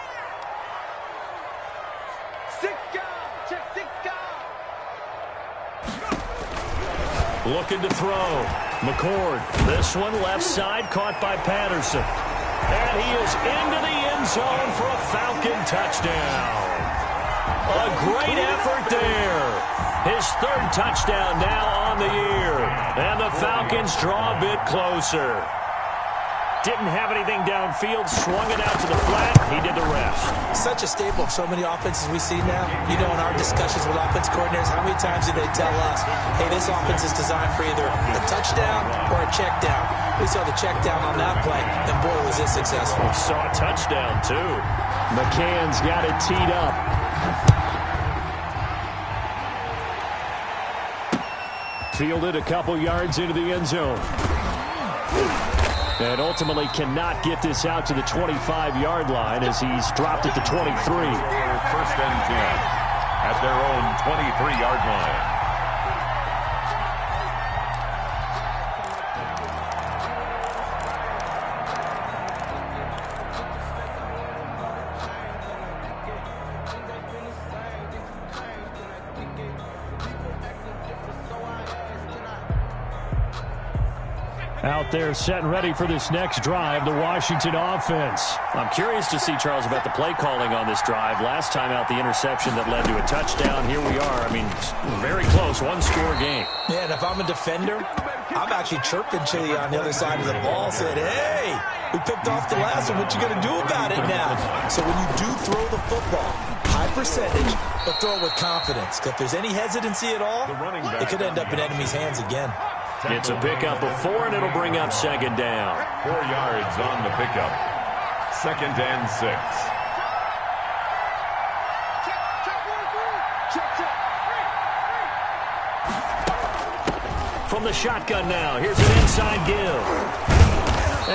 Looking to throw. McCord. This one left side caught by Patterson. And he is into the end zone for a Falcon touchdown. A great effort there. His 3rd touchdown now on the year. And the Falcons draw a bit closer. Didn't have anything downfield, swung it out to the flat. He did the rest. Such a staple of so many offenses we see now. You know, in our discussions with offense coordinators, how many times do they tell us, hey, this offense is designed for either a touchdown or a check down. We saw the check down on that play, and boy, was it successful. We saw a touchdown, too. McCann's got it teed up. Fielded a couple yards into the end zone. And ultimately cannot get this out to the 25-yard line as he's dropped it to 23. 1st and 10 at their own 23-yard line. Out there set and ready for this next drive, the Washington offense. I'm curious to see, Charles, about the play calling on this drive. Last time out, the interception that led to a touchdown. Here we are. I mean, very close, one-score game. Yeah, and if I'm a defender, I'm actually chirping Chili on the other side of the ball, saying, hey, we picked off the last one. What you going to do about it now? So when you do throw the football, high percentage, but throw it with confidence. Because if there's any hesitancy at all, it could end up in enemy's hands again. It's a pickup of 4, and it'll bring up 2nd down. 4 yards on the pickup. 2nd and 6. From the shotgun now, here's an inside give.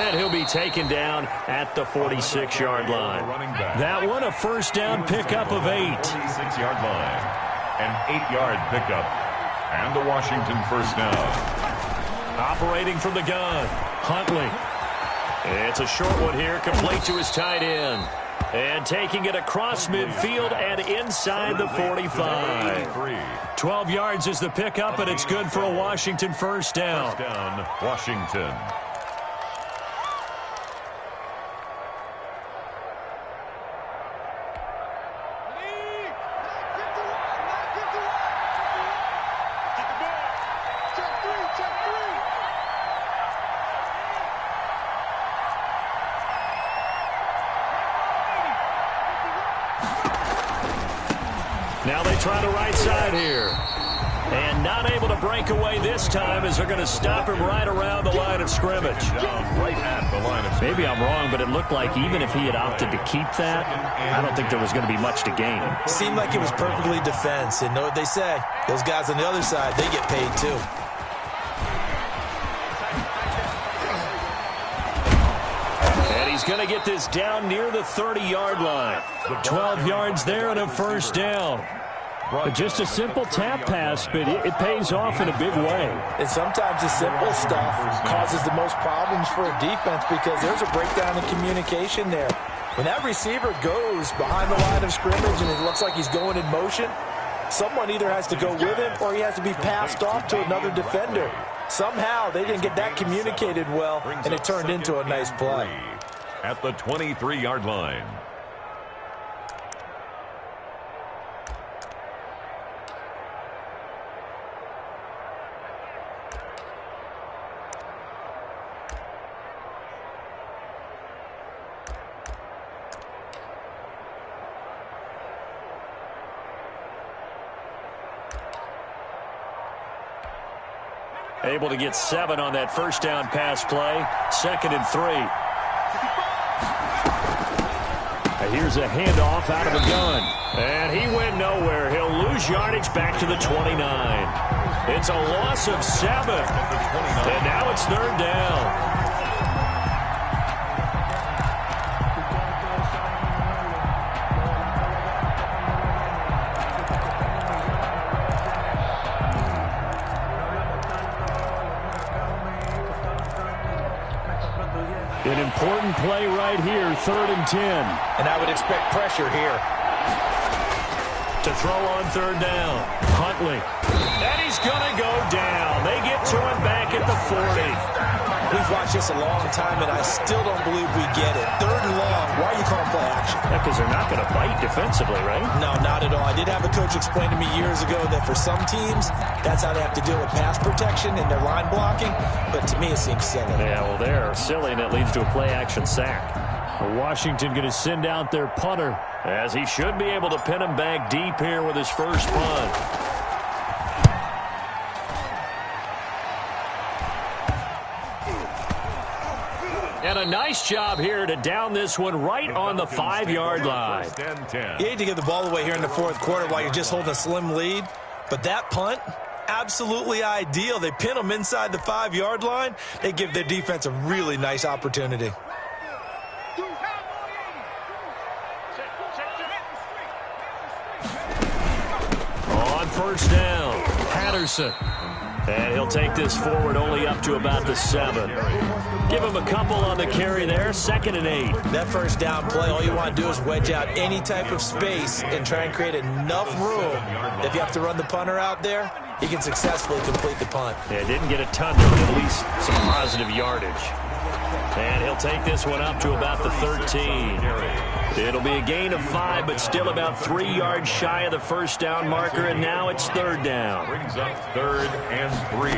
And he'll be taken down at the 46-yard line. That one, a 1st down pickup of 8. 46-yard line. An 8-yard pickup. And the Washington 1st down. Operating from the gun, Huntley. It's a short one here, complete to his tight end. And taking it across midfield and inside the 45. 12 yards is the pickup, and it's good for a Washington 1st down. 1st down, Washington. Now they try the right side here. And not able to break away this time as they're going to stop him right around the line of scrimmage. Right at the line of scrimmage. Maybe I'm wrong, but it looked like even if he had opted to keep that, I don't think there was going to be much to gain. Seemed like it was perfectly defense. And know what they say? Those guys on the other side, they get paid too. And he's going to get this down near the 30-yard line. 12 yards there and a 1st down. Just a simple tap pass, but it pays off in a big way. And sometimes the simple stuff causes the most problems for a defense because there's a breakdown in communication there. When that receiver goes behind the line of scrimmage and it looks like he's going in motion, someone either has to go with him or he has to be passed off to another defender. Somehow they didn't get that communicated well, and it turned into a nice play. At the 23-yard line. Able to get 7 on that first down pass play. 2nd and 3. Here's a handoff out of the gun. And he went nowhere. He'll lose yardage back to the 29. It's a loss of 7. And now it's 3rd down. An important play right here, 3rd and 10. And I would expect pressure here. To throw on 3rd down. Huntley. And he's going to go down. They get to him back at the 40. We've watched this a long time, and I still don't believe we get it. 3rd and long. Why are you calling play action? Because they're not going to bite defensively, right? No, not at all. I did have a coach explain to me years ago that for some teams, that's how they have to deal with pass protection and their line blocking. But to me, it seems silly. Yeah, well, they're silly, and it leads to a play-action sack. Washington going to send out their punter, as he should be able to pin him back deep here with his first punt. And a nice job here to down this one right on the 5-yard line. You hate to give the ball away here in the 4th quarter while you're just holding a slim lead, but that punt, absolutely ideal. They pin them inside the 5-yard line. They give their defense a really nice opportunity. On 1st down, Patterson. And he'll take this forward only up to about the 7. Give him a couple on the carry there, 2nd and 8. That 1st down play, all you want to do is wedge out any type of space and try and create enough room. If you have to run the punter out there, he can successfully complete the punt. Yeah, didn't get a ton, but at least some positive yardage. And he'll take this one up to about the 13. It'll be a gain of 5, but still about 3 yards shy of the 1st down marker, and now it's 3rd down. Brings up 3rd and 3.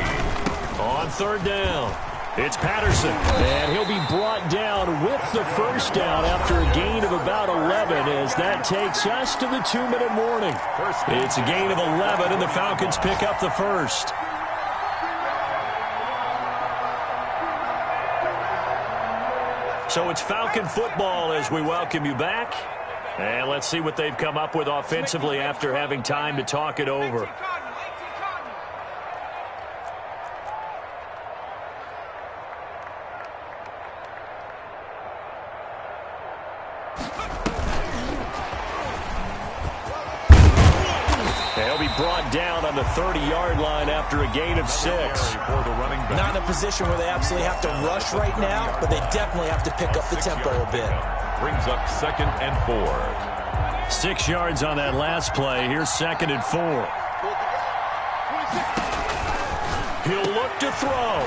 On 3rd down, it's Patterson, and he'll be brought down with the 1st down after a gain of about 11, as that takes us to the 2-minute warning. It's a gain of 11, and the Falcons pick up the 1st. So it's Falcon football as we welcome you back. And let's see what they've come up with offensively after having time to talk it over. They'll be brought down on the 30-yard line after a gain of 6. Not in a position where they absolutely have to rush right now, but they definitely have to pick up the tempo a bit. Brings up 2nd and 4. 6 yards on that last play. Here's 2nd and 4. He'll look to throw.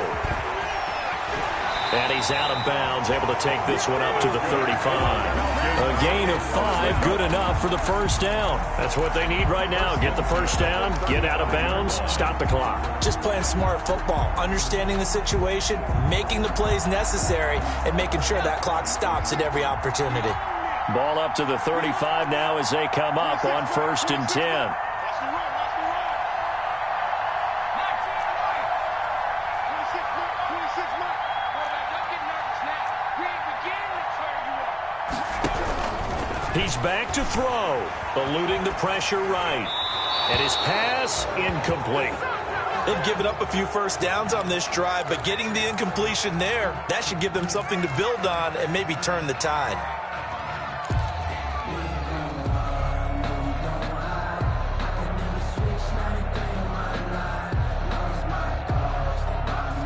And he's out of bounds, able to take this one up to the 35. A gain of 5, good enough for the 1st down. That's what they need right now. Get the 1st down, get out of bounds, stop the clock. Just playing smart football, understanding the situation, making the plays necessary, and making sure that clock stops at every opportunity. Ball up to the 35 now as they come up on 1st and 10. He's back to throw, eluding the pressure right. And his pass incomplete. They've given up a few 1st downs on this drive, but getting the incompletion there, that should give them something to build on and maybe turn the tide.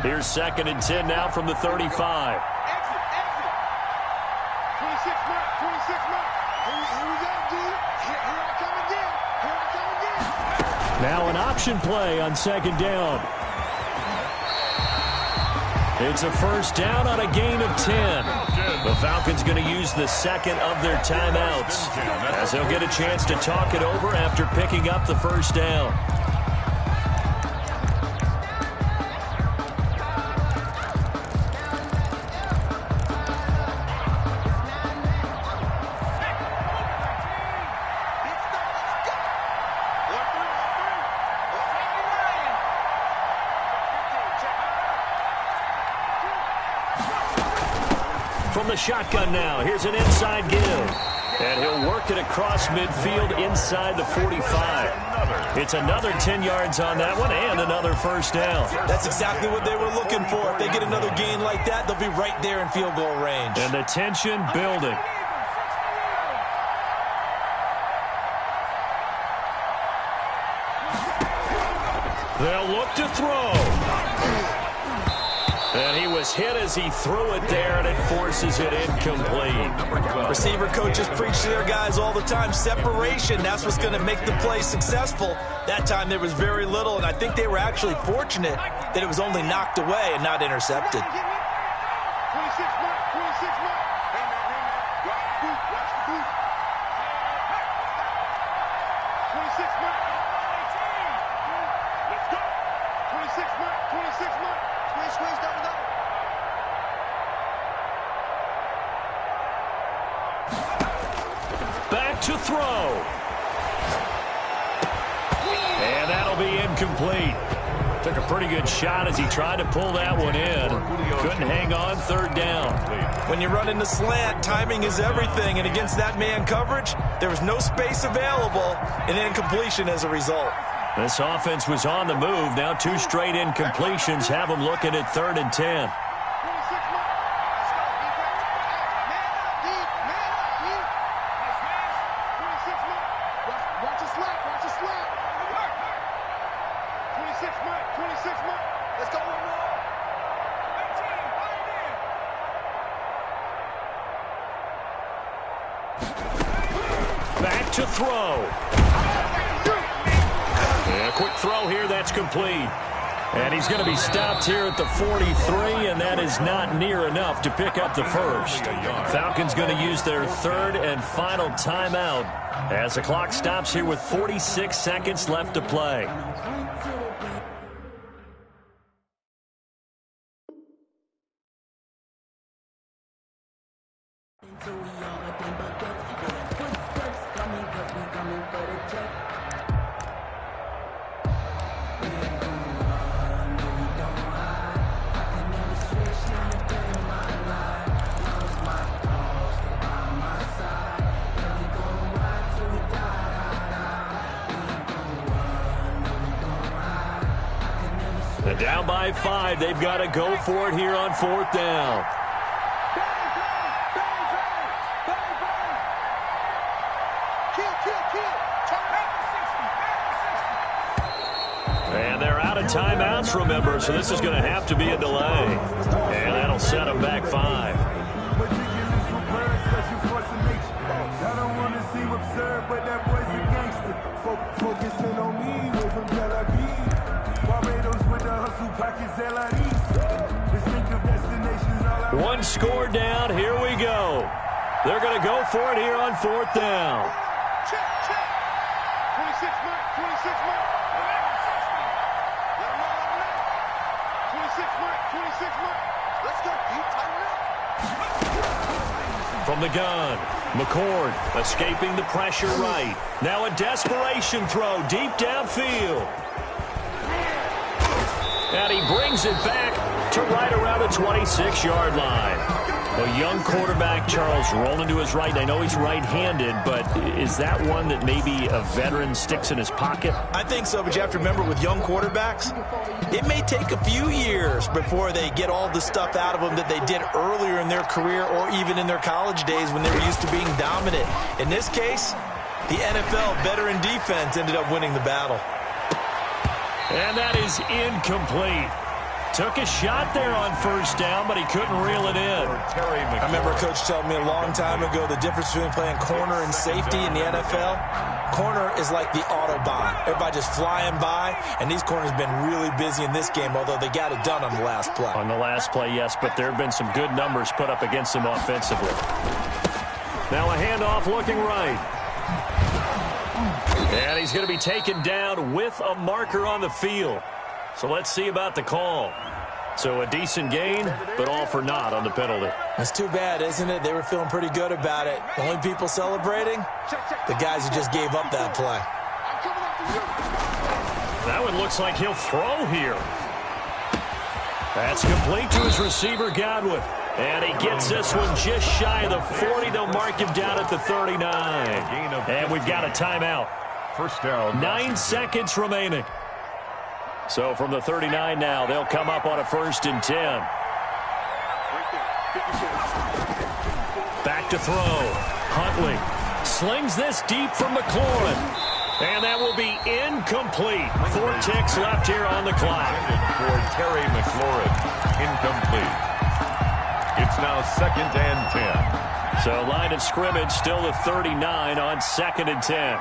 Here's 2nd and 10 now from the 35. Exit. 26 mark. 26 mark. Here we go, D. Here I come again. Here I come again. Now an option play on 2nd down. It's a first down on a gain of 10. The Falcons going to use the 2nd of their timeouts as they'll get a chance to talk it over after picking up the first down. From the shotgun now, here's an inside give. And he'll work it across midfield inside the 45. It's another 10 yards on that one and another first down. That's exactly what they were looking for. If they get another gain like that, they'll be right there in field goal range. And the tension building. They'll look to throw. And he was hit as he threw it there, and it forces it incomplete. Receiver coaches preach to their guys all the time. Separation, that's what's going to make the play successful. That time there was very little, and I think they were actually fortunate that it was only knocked away and not intercepted. 26 mark. 26 mark. Hey, man. Watch the boot. Watch the boot. 26 mark. Let's go. 26 mark. 26 mark. Squeeze, double. Back to throw. And that'll be incomplete. Took a pretty good shot as he tried to pull that one in. Couldn't hang on, 3rd down. When you run into slant, timing is everything. And against that man coverage, there was no space available, and incompletion as a result. This offense was on the move. Now 2 straight incompletions have them looking at 3rd and 10. Back to throw. And a quick throw here, that's complete. And he's going to be stopped here at the 43, and that is not near enough to pick up the first. Falcons going to use their 3rd and final timeout as the clock stops here with 46 seconds left to play. And down by 5, they've got to go for it here on 4th down. And they're out of timeouts, remember, so this is going to have to be a delay. And that'll set them back 5. One score down. Here we go. They're going to go for it here on 4th down. Check. 26 mark. 26 mark. 26 mark. 26 mark. Let's go. Deep tight. From the gun, McCord escaping the pressure right. Now a desperation throw deep downfield. And he brings it back to right around the 26-yard line. A young quarterback, Charles, rolling to his right. I know he's right-handed, but is that one that maybe a veteran sticks in his pocket? I think so, but you have to remember with young quarterbacks, it may take a few years before they get all the stuff out of them that they did earlier in their career or even in their college days when they were used to being dominant. In this case, the NFL veteran defense ended up winning the battle. And that is incomplete. Took a shot there on first down, but he couldn't reel it in. I remember a coach telling me a long time ago the difference between playing corner and safety in the NFL. Corner is like the Autobahn. Everybody just flying by, and these corners have been really busy in this game, although they got it done on the last play. On the last play, yes, but there have been some good numbers put up against him offensively. Now a handoff looking right. And he's going to be taken down with a marker on the field. So let's see about the call. So a decent gain, but all for naught on the penalty. That's too bad, isn't it? They were feeling pretty good about it. The only people celebrating, the guys who just gave up that play. That one looks like he'll throw here. That's complete to his receiver, Godwin. And he gets this one just shy of the 40. They'll mark him down at the 39. And we've got a timeout. First down. 9 seconds remaining. So from the 39 now, they'll come up on a 1st and 10. Back to throw. Huntley slings this deep from McLaurin. And that will be incomplete. 4 ticks left here on the clock. For Terry McLaurin, incomplete. It's now 2nd and 10. So line of scrimmage still the 39 on 2nd and 10.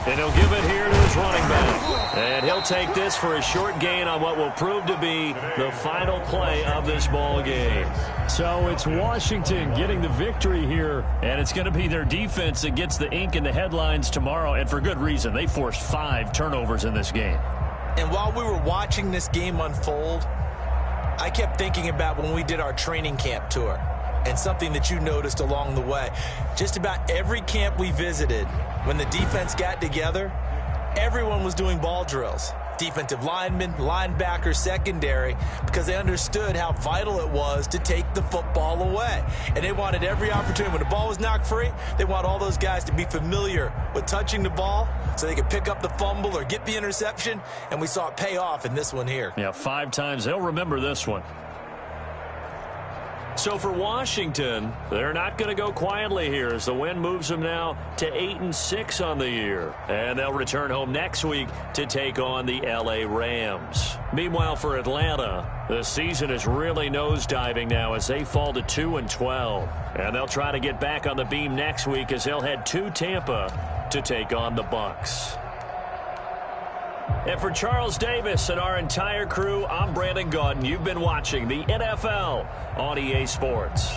And he'll give it here to his running back. And he'll take this for a short gain on what will prove to be the final play of this ball game. So it's Washington getting the victory here, and it's going to be their defense that gets the ink in the headlines tomorrow, and for good reason. They forced 5 turnovers in this game. And while we were watching this game unfold, I kept thinking about when we did our training camp tour and something that you noticed along the way. Just about every camp we visited, when the defense got together, everyone was doing ball drills. Defensive linemen, linebackers, secondary, because they understood how vital it was to take the football away. And they wanted every opportunity. When the ball was knocked free, they want all those guys to be familiar with touching the ball so they could pick up the fumble or get the interception. And we saw it pay off in this one here. Yeah, 5 times. They'll remember this one. So for Washington, they're not going to go quietly here as the win moves them now to 8-6 on the year. And they'll return home next week to take on the LA Rams. Meanwhile, for Atlanta, the season is really nosediving now as they fall to 2-12. And they'll try to get back on the beam next week as they'll head to Tampa to take on the Bucs. And for Charles Davis and our entire crew, I'm Brandon Gaudin. You've been watching the NFL on EA Sports.